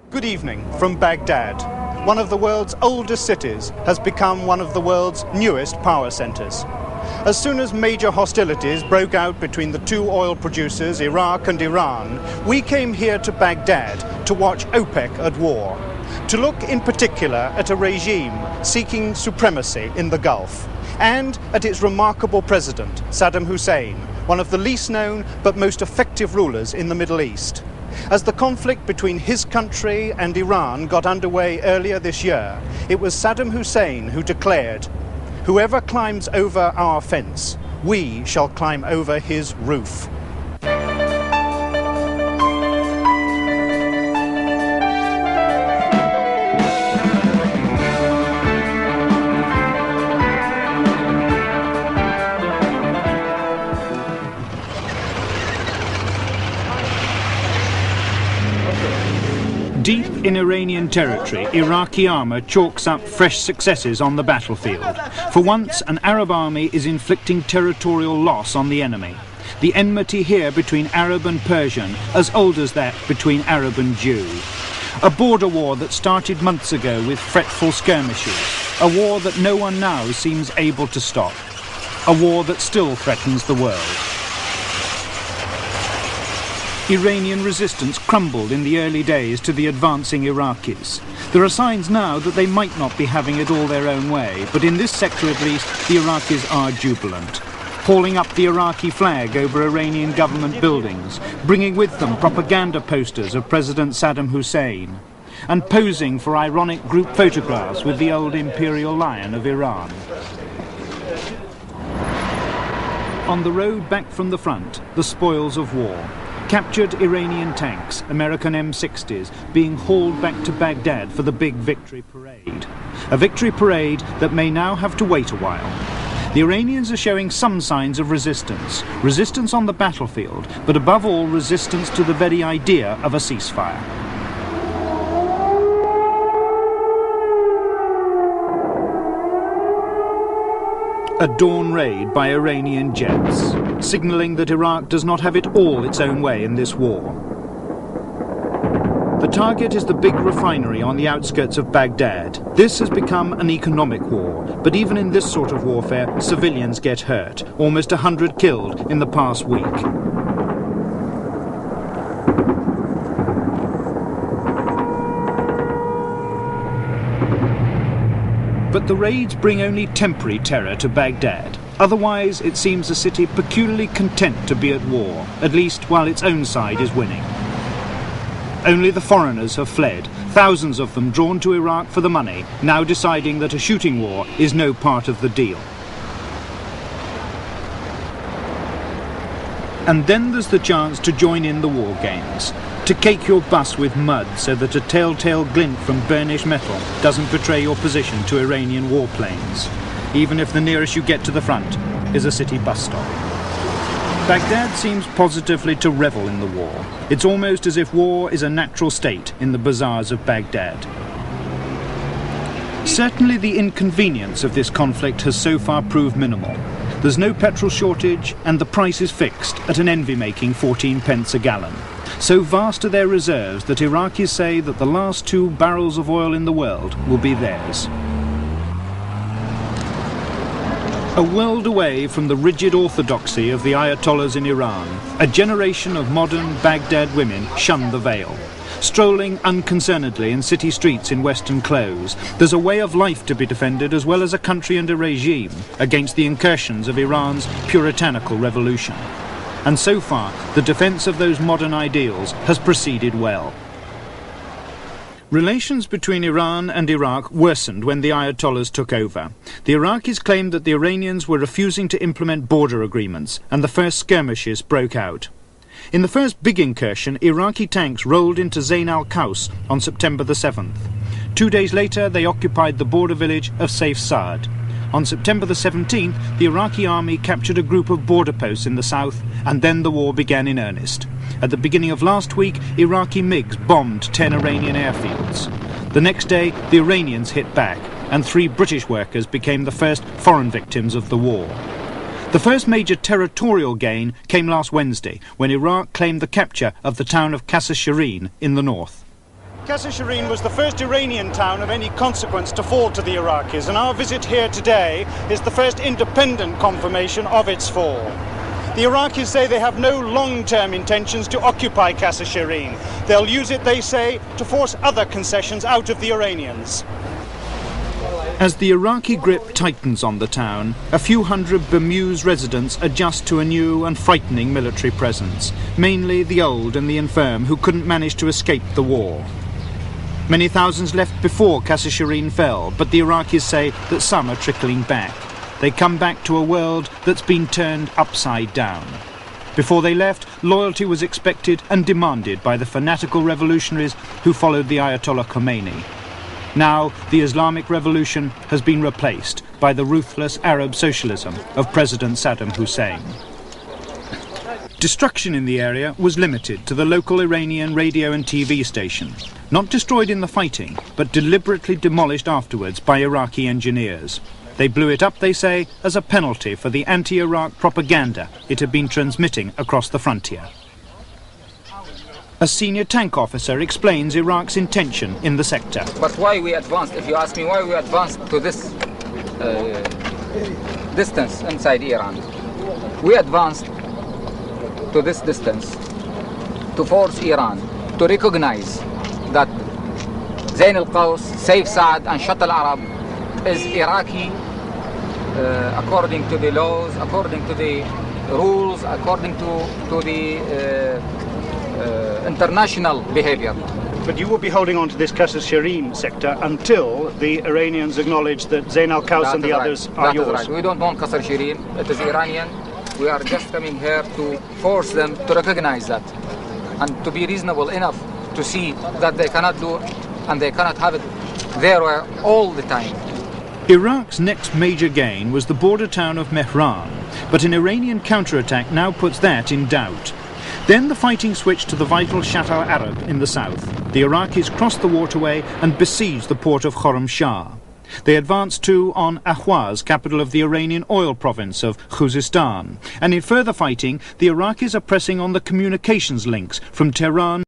Good evening from Baghdad. One of the world's oldest cities has become one of the world's newest power centers. As soon as major hostilities broke out between the two oil producers, Iraq and Iran, we came here to Baghdad to watch OPEC at war, to look in particular at a regime seeking supremacy in the Gulf, and at its remarkable president, Saddam Hussein, one of the least known but most effective rulers in the Middle East. As the conflict between his country and Iran got underway earlier this year, it was Saddam Hussein who declared, "Whoever climbs over our fence, we shall climb over his roof." Deep in Iranian territory, Iraqi armour chalks up fresh successes on the battlefield. For once, an Arab army is inflicting territorial loss on the enemy. The enmity here between Arab and Persian, as old as that between Arab and Jew. A border war that started months ago with fretful skirmishes. A war that no one now seems able to stop. A war that still threatens the world. Iranian resistance crumbled in the early days to the advancing Iraqis. There are signs now that they might not be having it all their own way, but in this sector at least, the Iraqis are jubilant. Hauling up the Iraqi flag over Iranian government buildings, bringing with them propaganda posters of President Saddam Hussein, and posing for ironic group photographs with the old imperial lion of Iran. On the road back from the front, the spoils of war. Captured Iranian tanks, American M60s, being hauled back to Baghdad for the big victory parade. A victory parade that may now have to wait a while. The Iranians are showing some signs of resistance. Resistance on the battlefield, but above all resistance to the very idea of a ceasefire. A dawn raid by Iranian jets, signalling that Iraq does not have it all its own way in this war. The target is the big refinery on the outskirts of Baghdad. This has become an economic war, but even in this sort of warfare, civilians get hurt. Almost 100 killed in the past week. But the raids bring only temporary terror to Baghdad. Otherwise, it seems a city peculiarly content to be at war, at least while its own side is winning. Only the foreigners have fled, thousands of them drawn to Iraq for the money, now deciding that a shooting war is no part of the deal. And then there's the chance to join in the war games. To cake your bus with mud so that a telltale glint from burnished metal doesn't betray your position to Iranian warplanes, even if the nearest you get to the front is a city bus stop. Baghdad seems positively to revel in the war. It's almost as if war is a natural state in the bazaars of Baghdad. Certainly the inconvenience of this conflict has so far proved minimal. There's no petrol shortage and the price is fixed at an envy-making 14 pence a gallon. So vast are their reserves that Iraqis say that the last 2 barrels of oil in the world will be theirs. A world away from the rigid orthodoxy of the Ayatollahs in Iran, a generation of modern Baghdad women shun the veil. Strolling unconcernedly in city streets in Western clothes, there's a way of life to be defended as well as a country and a regime against the incursions of Iran's puritanical revolution. And so far, the defence of those modern ideals has proceeded well. Relations between Iran and Iraq worsened when the Ayatollahs took over. The Iraqis claimed that the Iranians were refusing to implement border agreements, and the first skirmishes broke out. In the first big incursion, Iraqi tanks rolled into Zain al-Qaus on September the 7th. 2 days later, they occupied the border village of Saif Saad. On September the 17th, the Iraqi army captured a group of border posts in the south, and then the war began in earnest. At the beginning of last week, Iraqi MiGs bombed 10 Iranian airfields. The next day, the Iranians hit back, and 3 British workers became the first foreign victims of the war. The first major territorial gain came last Wednesday, when Iraq claimed the capture of the town of Qasr Shireen in the north. Qasr Shireen was the first Iranian town of any consequence to fall to the Iraqis, and our visit here today is the first independent confirmation of its fall. The Iraqis say they have no long-term intentions to occupy Qasr Shireen. They'll use it, they say, to force other concessions out of the Iranians. As the Iraqi grip tightens on the town, a few hundred bemused residents adjust to a new and frightening military presence, mainly the old and the infirm who couldn't manage to escape the war. Many thousands left before Qasr Shireen fell, but the Iraqis say that some are trickling back. They come back to a world that's been turned upside down. Before they left, loyalty was expected and demanded by the fanatical revolutionaries who followed the Ayatollah Khomeini. Now, the Islamic Revolution has been replaced by the ruthless Arab socialism of President Saddam Hussein. Destruction in the area was limited to the local Iranian radio and TV station, not destroyed in the fighting, but deliberately demolished afterwards by Iraqi engineers. They blew it up, they say, as a penalty for the anti-Iraq propaganda it had been transmitting across the frontier. A senior tank officer explains Iraq's intention in the sector. But why we advanced, if you ask me why we advanced to this distance inside Iran, we advanced to this distance to force Iran to recognize that Zain al-Qaws, Saif Saad and Shat al-Arab is Iraqi according to the laws, according to the rules, according to the international behavior. But you will be holding on to this Qasr Shireen sector until the Iranians acknowledge that Zain al-Qaws and the others are yours. Right. We don't want Qasr Shireen, it is Iranian. We are just coming here to force them to recognize that and to be reasonable enough to see that they cannot do and they cannot have it their way all the time. Iraq's next major gain was the border town of Mehran, but an Iranian counterattack now puts that in doubt. Then the fighting switched to the vital Shat al-Arab in the south. The Iraqis crossed the waterway and besieged the port of Khorramshahr. They advanced too on Ahwaz, capital of the Iranian oil province of Khuzestan. And in further fighting, the Iraqis are pressing on the communications links from Tehran